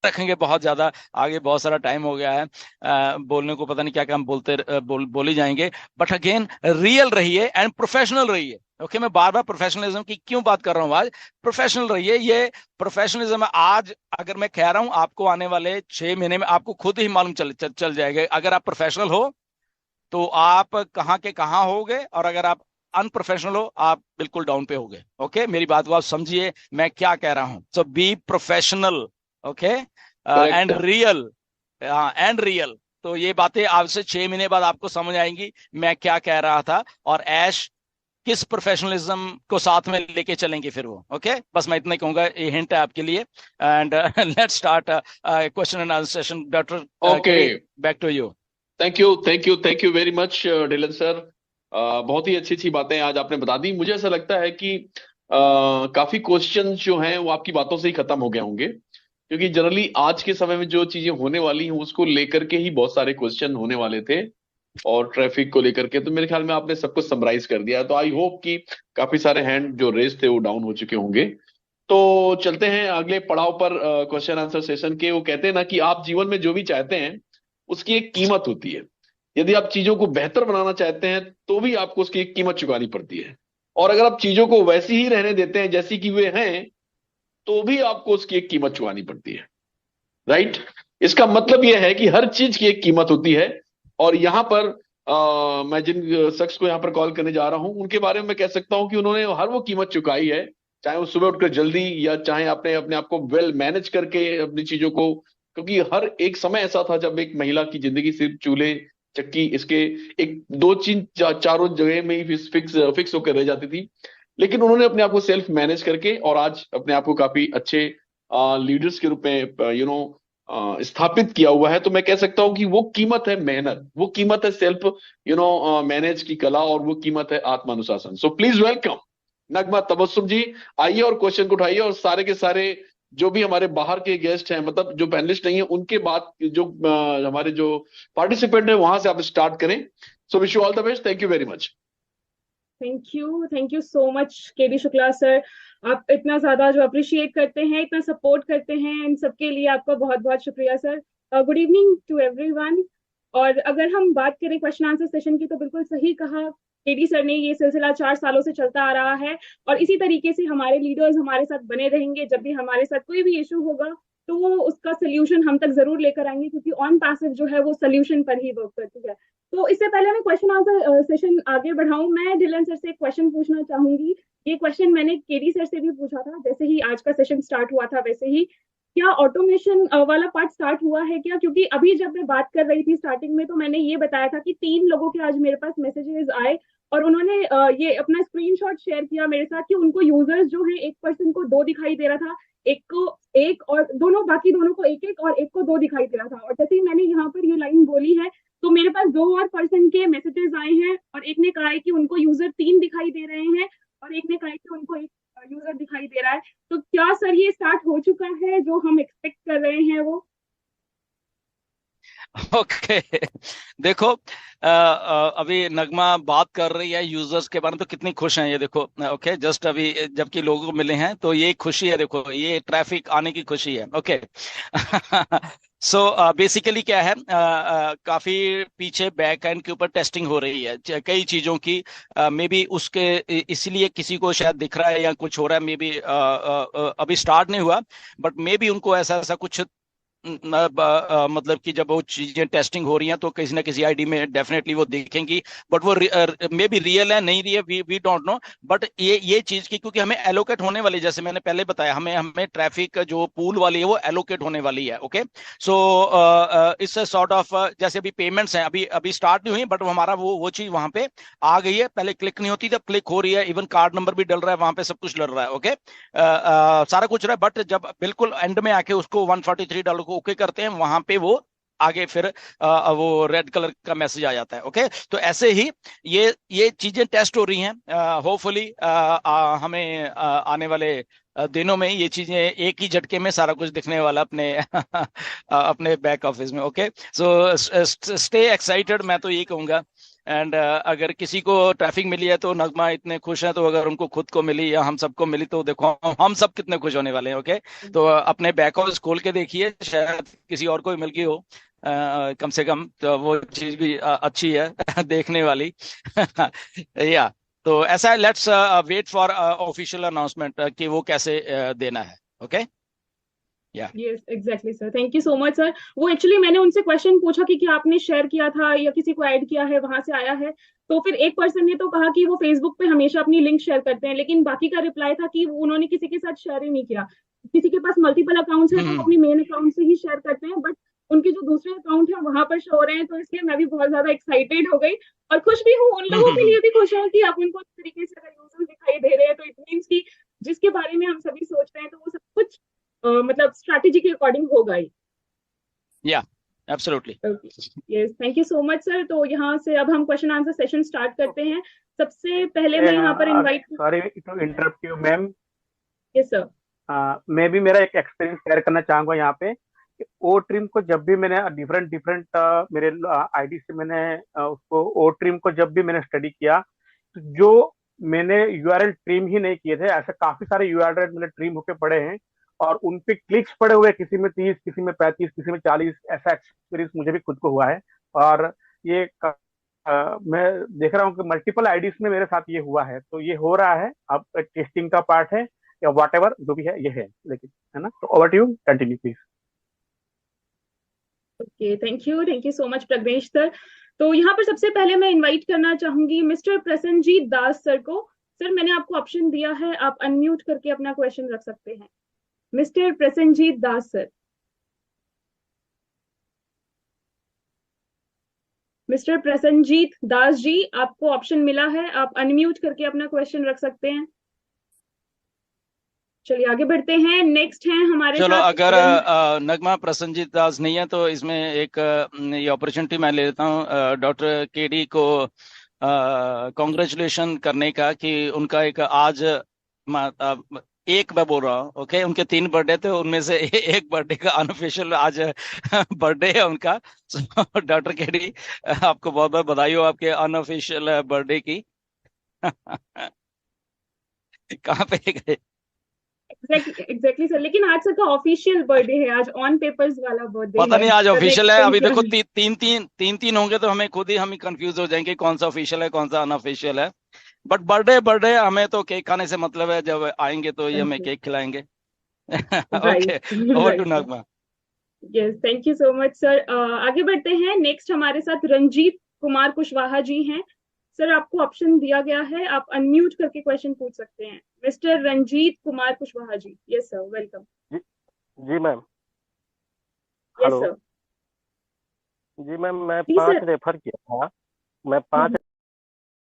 रखेंगे बहुत ज्यादा। आगे बहुत सारा टाइम हो गया है, बोलने को पता नहीं क्या क्या हम बोल ही जाएंगे। बट अगेन, रियल रहिए एंड प्रोफेशनल रहिए। ओके, मैं बार बार प्रोफेशनलिज्म की क्यों बात कर रहा हूँ आज? प्रोफेशनल रहिए, ये प्रोफेशनलिज्म है। आज अगर मैं कह रहा हूँ, आपको आने वाले 6 महीने में आपको खुद ही मालूम चल जाएगा, अगर आप प्रोफेशनल हो तो आप कहाँ के कहाँ होगे, और अगर आप अनप्रोफेशनल हो आप बिल्कुल डाउन पे होगे। ओके, मेरी बात को आप समझिए मैं क्या कह रहा हूं। So be professional, okay, correct. And real. And real. तो ये बातें आज से 6 महीने बाद आपको समझ आएंगी मैं क्या कह रहा था, और ऐश किस प्रोफेशनलिज्म को साथ में लेके चलेंगे फिर वो। ओके, बस मैं इतना ही कहूंगा, ये हिंट है आपके लिए। And let's start question and answer session. Doctor okay. केडी, back to you. Thank you, thank you, thank you very much Dillon sir. बहुत ही अच्छी अच्छी बातें आज आपने बता दी। मुझे ऐसा लगता है कि काफी क्वेश्चंस जो हैं वो आपकी बातों से ही खत्म हो गए होंगे, क्योंकि जनरली आज के समय में जो चीजें होने वाली हैं उसको लेकर के ही बहुत सारे क्वेश्चन होने वाले थे, और ट्रैफिक को लेकर के। तो मेरे ख्याल में आपने सब कुछ समराइज कर दिया है, तो आई होप कि काफी सारे हैंड जो रेस थे वो डाउन हो चुके होंगे। तो चलते हैं अगले पड़ाव पर, क्वेश्चन आंसर सेशन के। वो कहते हैं ना कि आप जीवन में जो भी चाहते हैं उसकी एक कीमत होती है। यदि आप चीजों को बेहतर बनाना चाहते हैं तो भी आपको उसकी एक कीमत चुकानी पड़ती है, और अगर आप चीजों को वैसी ही रहने देते हैं जैसी कि वे हैं तो भी आपको उसकी एक कीमत चुकानी पड़ती है। राइट। इसका मतलब यह है कि हर चीज की एक कीमत होती है। और यहां पर मैं जिन शख्स को यहां पर कॉल करने जा रहा हूं उनके बारे में मैं कह सकता हूं कि उन्होंने हर वो कीमत चुकाई है, चाहे वो सुबह उठकर जल्दी, या चाहे आपने अपने आप को वेल मैनेज करके अपनी चीजों को। क्योंकि हर एक समय ऐसा था जब एक महिला की जिंदगी सिर्फ चूल्हे चक्की इसके एक दो तीन चारों जगह में ही फिक्स फिक्स होकर रह जाती थी। लेकिन उन्होंने अपने आप को सेल्फ मैनेज करके और आज अपने आप को काफी अच्छे लीडर्स के रूप में स्थापित किया हुआ है। तो मैं कह सकता हूं कि वो कीमत है मेहनत, वो कीमत है सेल्फ मैनेज की कला, और वो कीमत है आत्मानुशासन। सो प्लीज वेलकम नगमा तबस्सुम जी। आइए और क्वेश्चन को उठाइए, और सारे के सारे जो भी हमारे बाहर के गेस्ट हैं, मतलब जो पैनलिस्ट नहीं है, उनके बाद जो हमारे जो पार्टिसिपेंट है वहां से आप स्टार्ट करें। So wish you all the best. Thank you very much. Thank you so much KD Shukla sir. आप इतना ज्यादा जो अप्रिशिएट करते हैं, इतना सपोर्ट करते हैं, इन सबके लिए आपका बहुत बहुत शुक्रिया sir. Good evening to everyone. और अगर हम बात करें क्वेश्चन आंसर सेशन की, तो बिल्कुल सही कहा केडी सर ने, ये सिलसिला 4 सालों से चलता आ रहा है। और इसी तरीके से हमारे लीडर्स हमारे साथ बने रहेंगे। जब भी हमारे साथ कोई भी इशू होगा तो वो उसका सोल्यूशन हम तक जरूर लेकर आएंगे, क्योंकि ऑन पैसिव जो है वो सोल्यूशन पर ही वर्क करती है। तो इससे पहले मैं क्वेश्चन आंसर सेशन आगे बढ़ाऊं, मैं डिलन सर से एक क्वेश्चन पूछना चाहूंगी। ये क्वेश्चन मैंने केडी सर से भी पूछा था, जैसे ही आज का सेशन स्टार्ट हुआ था वैसे ही। क्या ऑटोमेशन वाला पार्ट स्टार्ट हुआ है क्या? क्योंकि अभी जब मैं बात कर रही थी स्टार्टिंग में, तो मैंने ये बताया था कि 3 लोगों के आज मेरे पास मैसेजेस आए, और उन्होंने ये अपना स्क्रीनशॉट शेयर किया मेरे साथ कि उनको यूजर्स जो है, एक पर्सन को 2 दिखाई दे रहा था, एक को एक, और दोनों बाकी दोनों को एक एक, और एक को 2 दिखाई दे रहा था। और जैसे ही मैंने यहाँ पर ये लाइन बोली है, तो मेरे पास 2 और पर्सन के मैसेजेस आए हैं, और एक ने कहा है कि उनको यूजर 3 दिखाई दे रहे हैं, और एक ने कहा है कि उनको एक यूजर दिखाई दे रहा है। तो क्या सर ये स्टार्ट हो चुका है जो हम एक्सपेक्ट कर रहे हैं वो? ओके देखो, अभी नगमा बात कर रही है यूजर्स के बारे में, तो कितनी खुश हैं ये देखो। ओके, जस्ट अभी जबकि लोगों को मिले हैं तो ये खुशी है, देखो ये ट्रैफिक आने की खुशी है। ओके सो बेसिकली क्या है, काफी पीछे बैक एंड के ऊपर टेस्टिंग हो रही है कई चीजों की। मे बी उसके इसलिए किसी को शायद दिख रहा है या कुछ हो रहा है, मे बी अभी स्टार्ट नहीं हुआ, बट मे बी उनको ऐसा ऐसा कुछ मतलब कि जब वो चीजें टेस्टिंग हो रही हैं तो किसी ना किसी आईडी में डेफिनेटली वो देखेंगी। बट वो मे बी रियल है नहीं real, we don't know. But ये चीज की, क्योंकि हमें एलोकेट होने वाली, जैसे मैंने पहले बताया, हमें हमें ट्रैफिक जो पूल वाली है वो एलोकेट होने वाली है। Okay, so it's sort of, जैसे अभी पेमेंट्स हैं, अभी अभी स्टार्ट नहीं हुई, बट हमारा वो चीज वहां पे आ गई है। पहले क्लिक नहीं होती, जब क्लिक हो रही है, इवन कार्ड नंबर भी डल रहा है वहां पे, सब कुछ डल रहा है। ओके, सारा कुछ रहा है, बट जब बिल्कुल एंड में आके उसको $143 को ओके करते हैं, वहां पे वो आगे फिर वो रेड कलर का मैसेज आ जाता है। ओके, तो ऐसे ही ये चीजें टेस्ट हो रही हैं। होपफुली हमें आने वाले दिनों में ये चीजें एक ही झटके में सारा कुछ दिखने वाला अपने अपने बैक ऑफिस में। ओके, सो स्टे एक्साइटेड, मैं तो यही कहूंगा। एंड अगर किसी को ट्रैफिक मिली है तो नगमा इतने खुश हैं, तो अगर उनको खुद को मिली या हम सबको मिली तो देखो हम सब कितने खुश होने वाले हैं। ओके, तो अपने बैक ऑफिस खोल के देखिए, शायद किसी और को मिल गई हो, कम से कम तो वो चीज भी अच्छी है देखने वाली। या तो ऐसा है, let's wait for official announcement कि वो कैसे देना है। ओके, या yes exactly sir, thank you so much sir. वो एक्चुअली मैंने उनसे क्वेश्चन पूछा कि क्या आपने शेयर किया था या किसी को ऐड किया है, वहां से आया है। तो फिर एक पर्सन ने तो कहा कि वो फेसबुक पे हमेशा अपनी लिंक शेयर करते हैं, लेकिन बाकी का रिप्लाई था कि उन्होंने किसी के साथ शेयर ही नहीं किया। किसी के पास मल्टीपल अकाउंट्स हैं तो वो हम्म अपनी मेन अकाउंट से ही शेयर करते हैं, बट उनके जो दूसरे अकाउंट है वहां पर शो हो रहे हैं। तो इसलिए मैं भी बहुत ज्यादा एक्साइटेड हो गई और खुश भी हूँ, उन लोगों के लिए भी खुश हूँ कि अब उनको इस तरीके से अगर यूजर्स दिखाई दे रहे हैं तो इट मीन्स कि जिसके बारे में हम सभी सोच रहे हैं तो वो सब कुछ मतलब स्ट्रैटेजी के अकॉर्डिंग होगा ही। या absolutely. Yes thank you so much sir. तो यहाँ से अब हम क्वेश्चन आंसर सेशन स्टार्ट करते हैं। सबसे पहले मैं यहाँ पर invite. Sorry to interrupt you ma'am. Yes sir. मैं भी मेरा एक एक्सपीरियंस शेयर करना चाहूंगा यहाँ पे कि ओ ट्रिम को जब भी मैंने डिफरेंट डिफरेंट मेरे आईडी से मैंने उसको ओ ट्रिम को जब भी मैंने स्टडी किया, तो जो मैंने यूआरएल ट्रिम ही नहीं किए थे, ऐसे काफी सारे यूआरएल मैंने ट्रिम होके पड़े हैं और उन पे क्लिक्स पड़े हुए, किसी में 30, किसी में 35, किसी में 40, ऐसा एक्सपीरियंस मुझे भी खुद को हुआ है। और ये मैं देख रहा हूँ कि मल्टीपल आईडीज में मेरे साथ ये हुआ है, तो ये हो रहा है। अब टेस्टिंग का पार्ट है या वॉट एवर जो भी है ये है, लेकिन है ना। तो over to you, continue please. Okay thank you so much Pragnesh sir. तो यहाँ पर सबसे पहले मैं इनवाइट करना चाहूंगी मिस्टर प्रसन्नजीत दास सर को। सर मैंने आपको ऑप्शन दिया है, आप अनम्यूट करके अपना क्वेश्चन रख सकते हैं। Mister Prasanjit Das sir. Mister Prasanjit Das ji, आपको ऑप्शन मिला है, आप अनम्यूट करके अपना क्वेश्चन रख सकते हैं। चलिए आगे बढ़ते हैं। नेक्स्ट हैं हमारे चलो, साथ अगर नगमा प्रसन्नजीत दास नहीं है तो इसमें एक ये अपॉर्चुनिटी मैं ले लेता हूँ डॉक्टर केडी को कॉन्ग्रेचुलेशन करने का कि उनका एक आज एक मैं बोल रहा हूँ, ओके, उनके 3 बर्थडे थे, उनमें से एक बर्थडे का अनऑफिशियल आज बर्थडे है उनका। डॉक्टर केडी, आपको बहुत बहुत बधाई हो आपके अनऑफिशियल बर्थडे की। कहाँ पे गए? एग्जैक्टली सर, लेकिन आज सर का ऑफिशियल बर्थडे है, आज ऑन पेपर्स वाला बर्थडे पता है। नहीं आज ऑफिशियल है, अभी देखो है। तीन होंगे तो हमें खुद ही हम कंफ्यूज हो जाएंगे कौन सा ऑफिशियल है कौन सा अनऑफिशियल है। बट बर्थडे बर्थडे, हमें तो केक खाने से मतलब है, जब आएंगे तो ये हमें केक खिलाएंगे। Okay, right over to right. Nagma. Yes thank you so much sir. आगे बढ़ते हैं। नेक्स्ट हमारे साथ रंजीत कुमार कुशवाहा जी हैं। सर आपको ऑप्शन दिया गया है, आप अनम्यूट करके क्वेश्चन पूछ सकते हैं। Mister Ranjit Kumar Kushwaha ji. Yes sir, welcome. जी, जी मैम। Yes hello. सर। जी मैम, मैं जी 5 सर। रेफर किया था। मैं 5